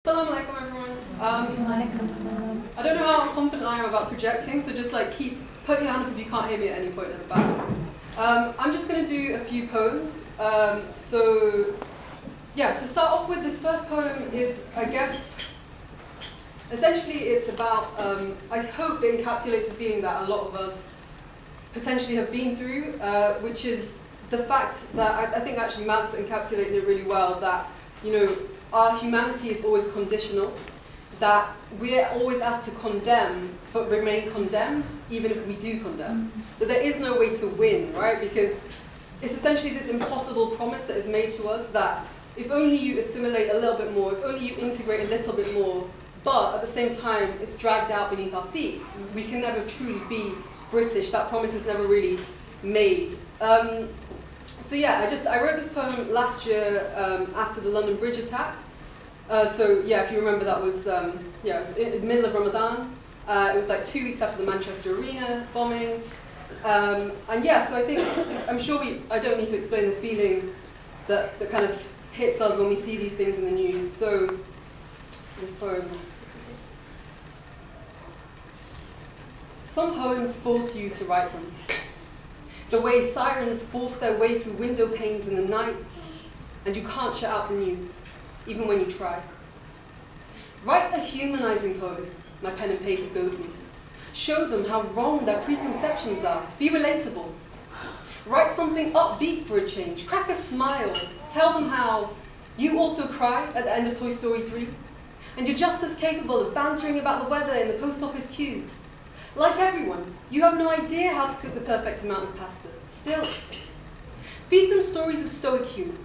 Assalamu alaikum everyone. I don't know how confident I am about projecting, so just put your hand up if you can't hear me at any point at the back. I'm just going to do a few poems. To start off with, this first poem is, essentially it's about, I hope it encapsulates the feeling that a lot of us potentially have been through, which is the fact that I think actually Mads encapsulated it really well, that, our humanity is always conditional, that we're always asked to condemn, but remain condemned, even if we do condemn. That there is no way to win, right? Because it's essentially this impossible promise that is made to us that if only you assimilate a little bit more, if only you integrate a little bit more, but at the same time, it's dragged out beneath our feet. We can never truly be British. That promise is never really made. I wrote this poem last year after the London Bridge attack. If you remember, that was it was in the middle of Ramadan. It was like 2 weeks after the Manchester Arena bombing. I'm sure I don't need to explain the feeling that kind of hits us when we see these things in the news. So, this poem. Some poems force you to write them. The way sirens force their way through window panes in the night, and you can't shut out the news, even when you try. Write a humanizing poem, my pen and paper goad me. Show them how wrong their preconceptions are. Be relatable. Write something upbeat for a change. Crack a smile. Tell them how you also cry at the end of Toy Story 3, and you're just as capable of bantering about the weather in the post office queue. Like everyone, you have no idea how to cook the perfect amount of pasta. Still, feed them stories of stoic humor.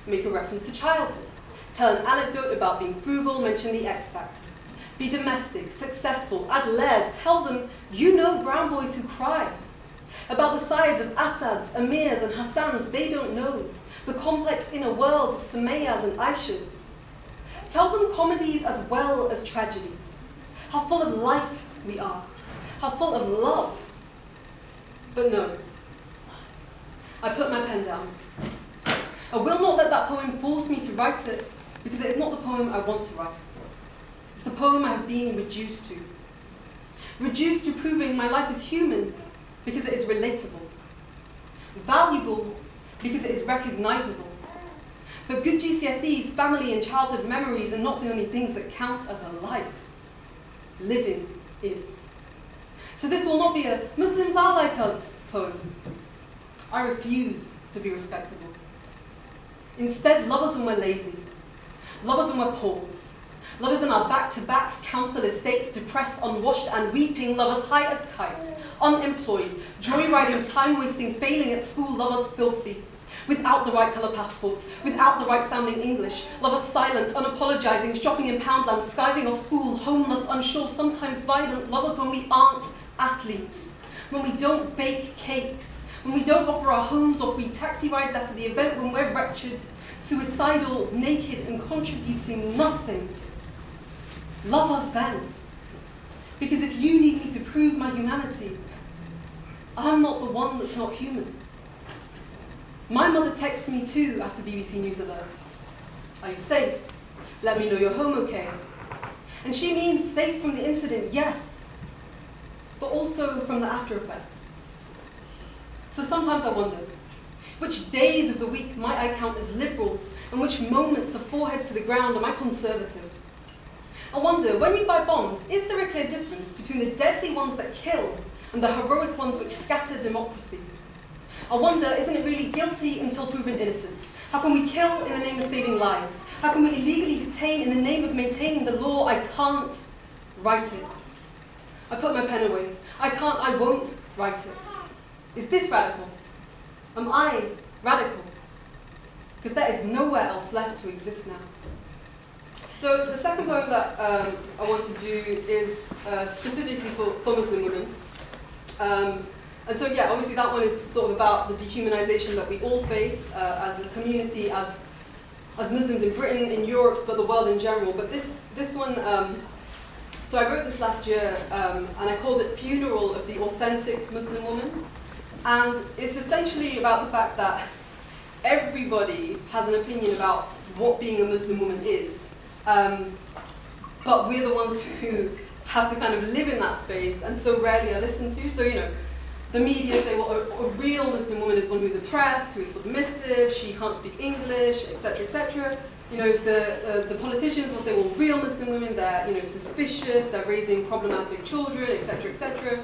Make a reference to childhood. Tell an anecdote about being frugal, mention the X Factor. Be domestic, successful, add layers. Tell them you know brown boys who cry. About the sides of Assads, Amirs and Hassans they don't know. The complex inner worlds of Suhaiymahs and Aishas. Tell them comedies as well as tragedies. How full of life we are. How full of love. But no, I put my pen down. I will not let that poem force me to write it, because it is not the poem I want to write. It's the poem I have been reduced to. Reduced to proving my life is human, because it is relatable. Valuable, because it is recognizable. But good GCSEs, family and childhood memories are not the only things that count as a life. Living is. So this will not be a Muslims are like us poem. I refuse to be respectable. Instead, love us when we're lazy. Love us when we're poor. Love us in our back-to-backs, council estates, depressed, unwashed and weeping. Love us high as kites, unemployed, joyriding, time-wasting, failing at school. Love us filthy, without the right colour passports, without the right sounding English. Love us silent, unapologising, shopping in Poundland, skiving off school, homeless, unsure, sometimes violent. Love us when we aren't athletes, when we don't bake cakes, when we don't offer our homes or free taxi rides after the event, when we're wretched, suicidal, naked and contributing nothing. Love us then. Because if you need me to prove my humanity, I'm not the one that's not human. My mother texts me too after BBC News alerts. Are you safe? Let me know you're home okay. And she means safe from the incident, yes, but also from the after effects. So sometimes I wonder, which days of the week might I count as liberal, and which moments of forehead to the ground am I conservative? I wonder, when you buy bombs, is there a clear difference between the deadly ones that kill and the heroic ones which scatter democracy? I wonder, isn't it really guilty until proven innocent? How can we kill in the name of saving lives? How can we illegally detain in the name of maintaining the law? I can't write it. I put my pen away. I won't write it. Is this radical? Am I radical? Because there is nowhere else left to exist now. So the second poem that I want to do is specifically for Muslim women. Obviously that one is sort of about the dehumanization that we all face as a community, as Muslims in Britain, in Europe, but the world in general. But this one, so I wrote this last year, and I called it Funeral of the Authentic Muslim Woman. And it's essentially about the fact that everybody has an opinion about what being a Muslim woman is. but we're the ones who have to kind of live in that space and so rarely are listened to. So, you know, the media say, well, a real Muslim woman is one who's oppressed, who is submissive, she can't speak English, etc., etc. You know, the politicians will say, well, real Muslim women, they're, you know, suspicious, they're raising problematic children, etc., etc.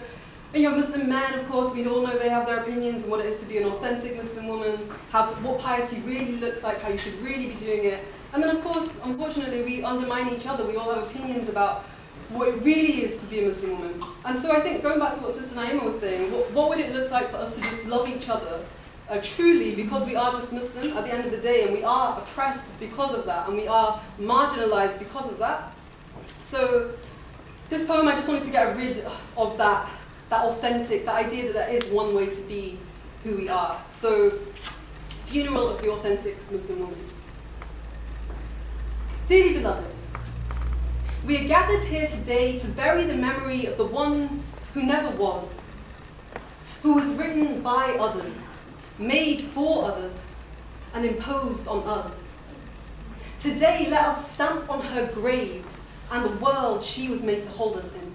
And you have Muslim men, of course, we all know they have their opinions on what it is to be an authentic Muslim woman, what piety really looks like, how you should really be doing it. And then, of course, unfortunately, we undermine each other. We all have opinions about what it really is to be a Muslim woman. And so I think, going back to what Sister Naima was saying, what would it look like for us to just love each other truly, because we are just Muslim at the end of the day, and we are oppressed because of that, and we are marginalized because of that. So this poem, I just wanted to get rid of that authentic, the idea that there is one way to be who we are. So, funeral of the authentic Muslim woman. Dearly beloved, we are gathered here today to bury the memory of the one who never was, who was written by others, made for others, and imposed on us. Today, let us stamp on her grave and the world she was made to hold us in.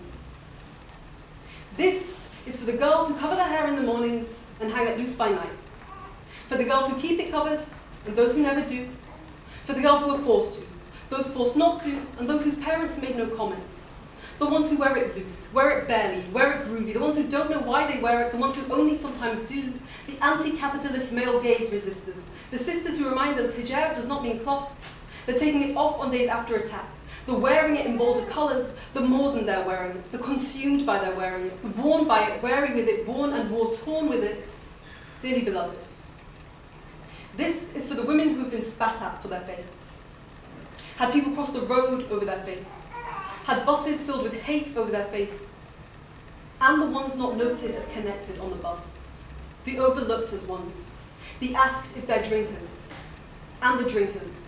This is for the girls who cover their hair in the mornings and hang it loose by night. For the girls who keep it covered and those who never do. For the girls who are forced to, those forced not to, and those whose parents made no comment. The ones who wear it loose, wear it barely, wear it groovy, the ones who don't know why they wear it, the ones who only sometimes do, the anti-capitalist male gaze resistors, the sisters who remind us hijab does not mean cloth, the taking it off on days after attack, the wearing it in bolder colours, the more than they're wearing it, the consumed by their wearing it, the worn by it, weary with it, worn and war-torn with it. Dearly beloved, this is for the women who've been spat at for their faith, had people cross the road over their faith, had buses filled with hate over their faith, and the ones not noted as connected on the bus, the overlooked as ones, the asked if they're drinkers, and the drinkers,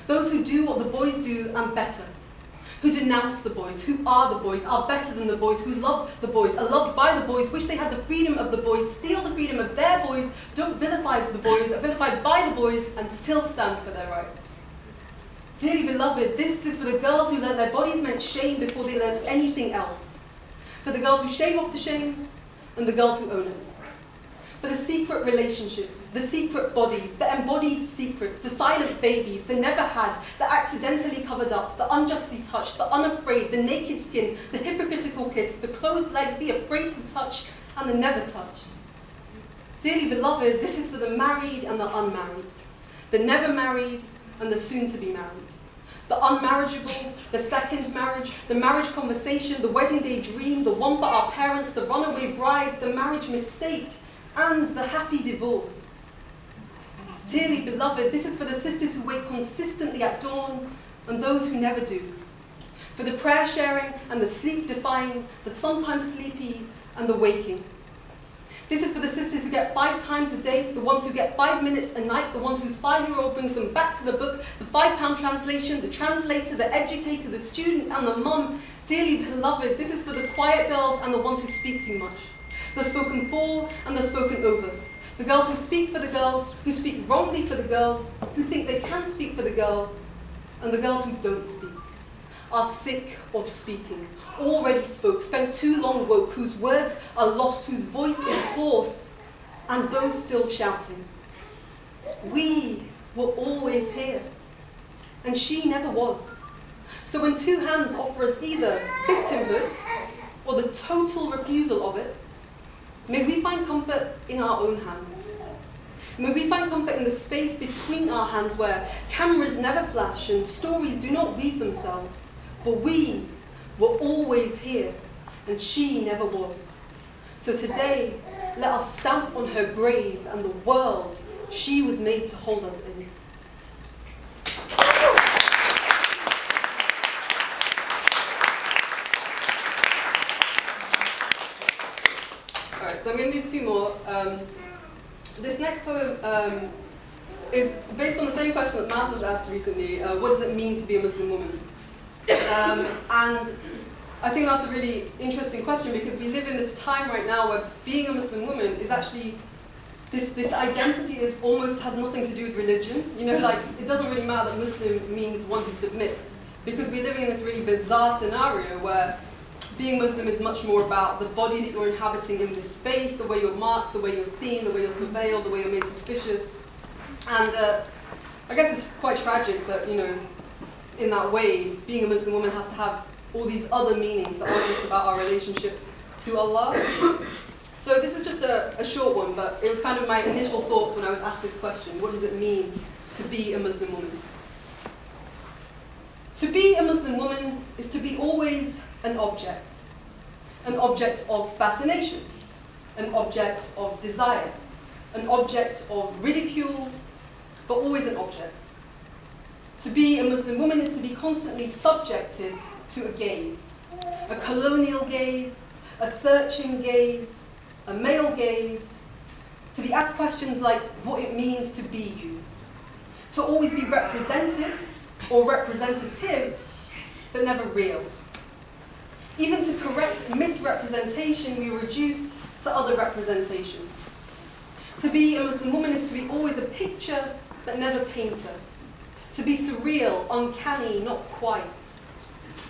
those who do what the boys do and better, who denounce the boys, who are the boys, are better than the boys, who love the boys, are loved by the boys, wish they had the freedom of the boys, steal the freedom of their boys, don't vilify the boys, are vilified by the boys, and still stand for their rights. Dearly beloved, this is for the girls who learned their bodies meant shame before they learned anything else, for the girls who shave off the shame, and the girls who own it. For the secret relationships, the secret bodies, the embodied secrets, the silent babies, the never had, the accidentally covered up, the unjustly touched, the unafraid, the naked skin, the hypocritical kiss, the closed legs, the afraid to touch, and the never touched. Dearly beloved, this is for the married and the unmarried, the never married and the soon to be married, the unmarriageable, the second marriage, the marriage conversation, the wedding day dream, the one for our parents, the runaway bride, the marriage mistake, and the happy divorce. Dearly beloved, this is for the sisters who wake consistently at dawn and those who never do. For the prayer sharing and the sleep defying, the sometimes sleepy and the waking. This is for the sisters who get 5 times a day, the ones who get 5 minutes a night, the ones whose 5-year-old brings them back to the book, the £5 translation, the translator, the educator, the student, and the mum. Dearly beloved, this is for the quiet girls and the ones who speak too much, the spoken for and the spoken over, the girls who speak for the girls, who speak wrongly for the girls, who think they can speak for the girls, and the girls who don't speak, are sick of speaking, already spoke, spent too long woke, whose words are lost, whose voice is hoarse, and those still shouting. We were always here, and she never was. So when 2 hands offer us either victimhood or the total refusal of it, may we find comfort in our own hands. May we find comfort in the space between our hands where cameras never flash and stories do not weave themselves. For we were always here, and she never was. So today, let us stamp on her grave and the world she was made to hold us in. Alright, so I'm going to do 2 more. This next poem is based on the same question that Maz was asked recently. What does it mean to be a Muslim woman? And I think that's a really interesting question, because we live in this time right now where being a Muslim woman is actually this identity that almost has nothing to do with religion. You know, like, it doesn't really matter that Muslim means one who submits. because we're living in this really bizarre scenario where being Muslim is much more about the body that you're inhabiting in this space, the way you're marked, the way you're seen, the way you're surveilled, the way you're made suspicious. And I guess it's quite tragic that, in that way, being a Muslim woman has to have all these other meanings that aren't just about our relationship to Allah. So this is just a short one, but it was kind of my initial thoughts when I was asked this question. What does it mean to be a Muslim woman? To be a Muslim woman is to be always an object of fascination, an object of desire, an object of ridicule, but always an object. To be a Muslim woman is to be constantly subjected to a gaze, a colonial gaze, a searching gaze, a male gaze, to be asked questions like what it means to be you, to always be represented or representative, but never real. Even to correct misrepresentation, we are reduced to other representation. To be a Muslim woman is to be always a picture, but never painter. To be surreal, uncanny, not quite.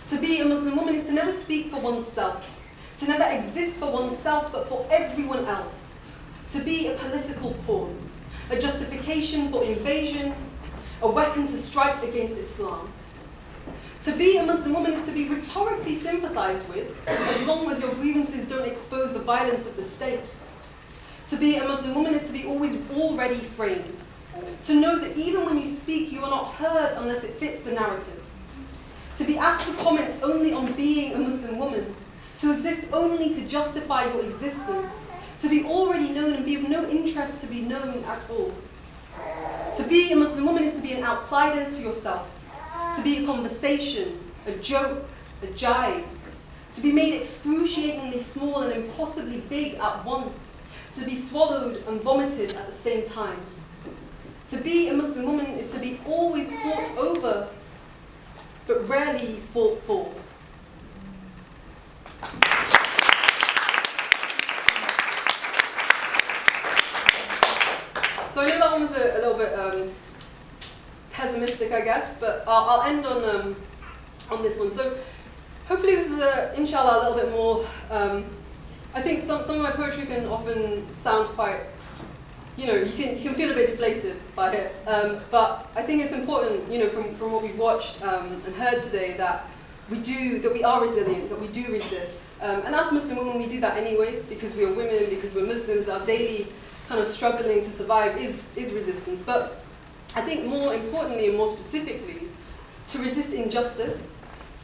To be a Muslim woman is to never speak for oneself, to never exist for oneself, but for everyone else. To be a political pawn, a justification for invasion, a weapon to strike against Islam. To be a Muslim woman is to be rhetorically sympathized with, as long as your grievances don't expose the violence of the state. To be a Muslim woman is to be always already framed. To know that even when you speak, you are not heard unless it fits the narrative. To be asked to comment only on being a Muslim woman. To exist only to justify your existence. To be already known and be of no interest to be known at all. To be a Muslim woman is to be an outsider to yourself. To be a conversation, a joke, a jibe. To be made excruciatingly small and impossibly big at once. To be swallowed and vomited at the same time. To be a Muslim woman is to be always fought over, but rarely fought for. So I know that one was a little bit pessimistic, I guess, but I'll end on this one. So hopefully this is, inshallah, a little bit more. I think some of my poetry can often sound quite, you can feel a bit deflated by it. But I think it's important, from what we've watched and heard today, that we are resilient, that we do resist. And as Muslim women, we do that anyway, because we are women, because we're Muslims. Our daily kind of struggling to survive is resistance. But I think more importantly and more specifically, to resist injustice,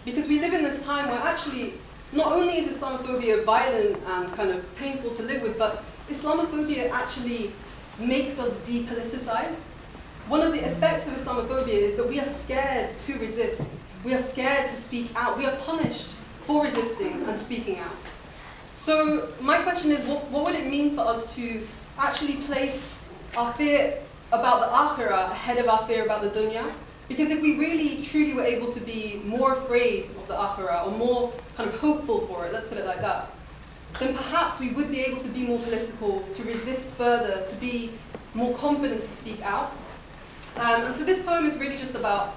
because we live in this time where actually not only is Islamophobia violent and kind of painful to live with, but Islamophobia actually makes us depoliticize. One of the effects of Islamophobia is that we are scared to resist. We are scared to speak out. We are punished for resisting and speaking out. So my question is, what would it mean for us to actually place our fear about the akhirah ahead of our fear about the dunya? Because if we really, truly were able to be more afraid of the akhirah, or more kind of hopeful for it, let's put it like that, then perhaps we would be able to be more political, to resist further, to be more confident to speak out. And so this poem is really just about,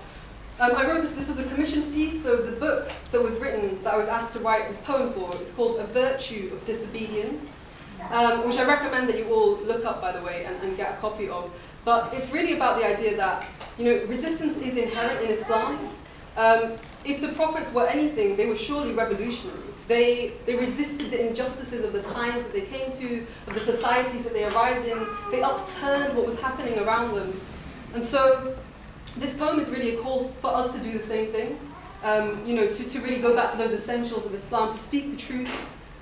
I wrote this was a commissioned piece, so the book that was written, that I was asked to write this poem for, is called A Virtue of Disobedience, which I recommend that you all look up, by the way, and get a copy of. But it's really about the idea that, resistance is inherent in Islam. If the prophets were anything, they were surely revolutionary. They resisted the injustices of the times that they came to, of the societies that they arrived in. They upturned what was happening around them. And so this poem is really a call for us to do the same thing. To really go back to those essentials of Islam, to speak the truth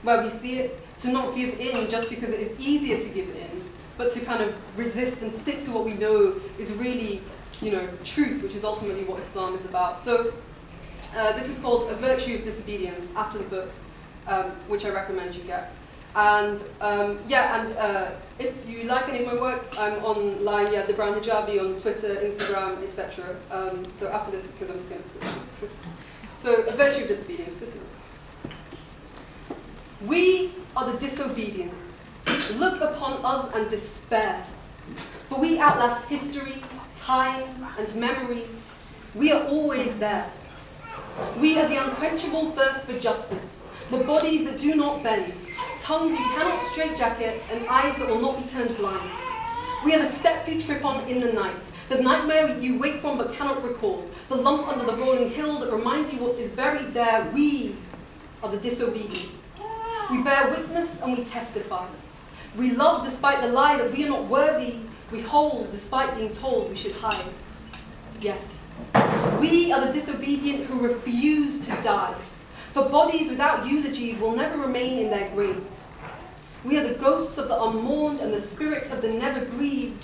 where we see it, to not give in just because it is easier to give in, but to kind of resist and stick to what we know is really, truth, which is ultimately what Islam is about. So this is called A Virtue of Disobedience, after the book, which I recommend you get. And if you like any of my work, I'm online, thebrownhijabi on Twitter, Instagram, etc. So after this, because I'm going to sit down. So A Virtue of Disobedience. We are the disobedient. Look upon us and despair. For we outlast history, time, and memory. We are always there. We are the unquenchable thirst for justice, the bodies that do not bend, tongues you cannot straitjacket, and eyes that will not be turned blind. We are the step you trip on in the night, the nightmare you wake from but cannot recall, the lump under the rolling hill that reminds you what is buried there. We are the disobedient. We bear witness and we testify. We love despite the lie that we are not worthy. We hold despite being told we should hide. Yes, we are the disobedient who refuse to die. For bodies without eulogies will never remain in their graves. We are the ghosts of the unmourned and the spirits of the never grieved.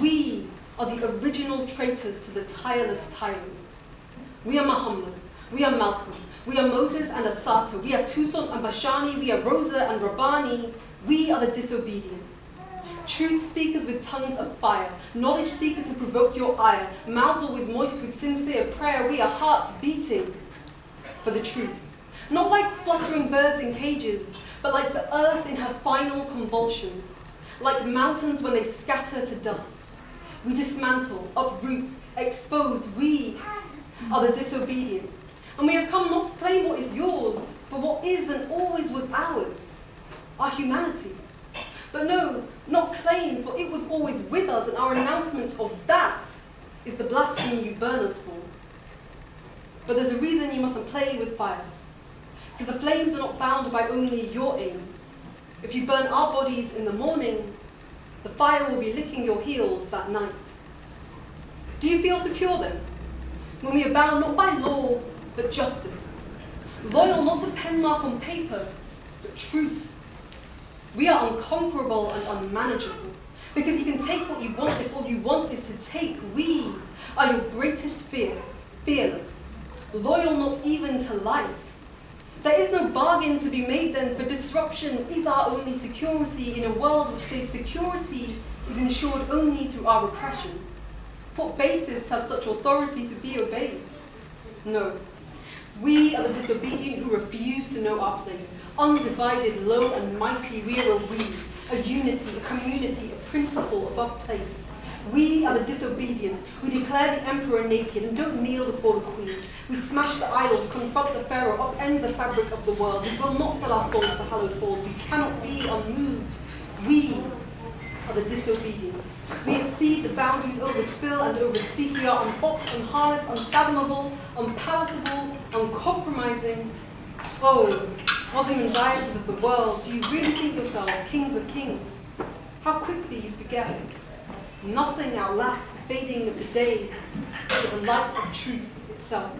We are the original traitors to the tireless tyrant. We are Muhammad. We are Malcolm. We are Moses and Asata. We are Tucson and Bashani. We are Rosa and Rabbani. We are the disobedient. Truth speakers with tongues of fire. Knowledge seekers who provoke your ire. Mouths always moist with sincere prayer. We are hearts beating for the truth. Not like fluttering birds in cages, but like the earth in her final convulsions. Like mountains when they scatter to dust. We dismantle, uproot, expose. We are the disobedient. And we have come not to claim what is yours, but what is and always was ours, our humanity. But no, not claim, for it was always with us, and our announcement of that is the blasphemy you burn us for. But there's a reason you mustn't play with fire, because the flames are not bound by only your aims. If you burn our bodies in the morning, the fire will be licking your heels that night. Do you feel secure then? When we are bound not by law, but justice. Loyal not to pen mark on paper, but truth. We are unconquerable and unmanageable, because you can take what you want if all you want is to take. We are your greatest fear, fearless. Loyal not even to life. There is no bargain to be made then, for disruption is our only security in a world which says security is ensured only through our repression. What basis has such authority to be obeyed? No. We are the disobedient who refuse to know our place. Undivided, low and mighty, we are a unity, a community, a principle above place. We are the disobedient. We declare the emperor naked and don't kneel before the queen. We smash the idols, confront the pharaoh, upend the fabric of the world. We will not sell our souls for hallowed halls. We cannot be unmoved. We are the disobedient. We exceed the boundaries, overspill and overspeak. We are unboxed, unharnessed, unfathomable, unpalatable, uncompromising. Oh, Muslim and diocese of the world, do you really think yourselves kings of kings? How quickly you forget. Nothing outlasts the fading of the day, but the light of truth itself.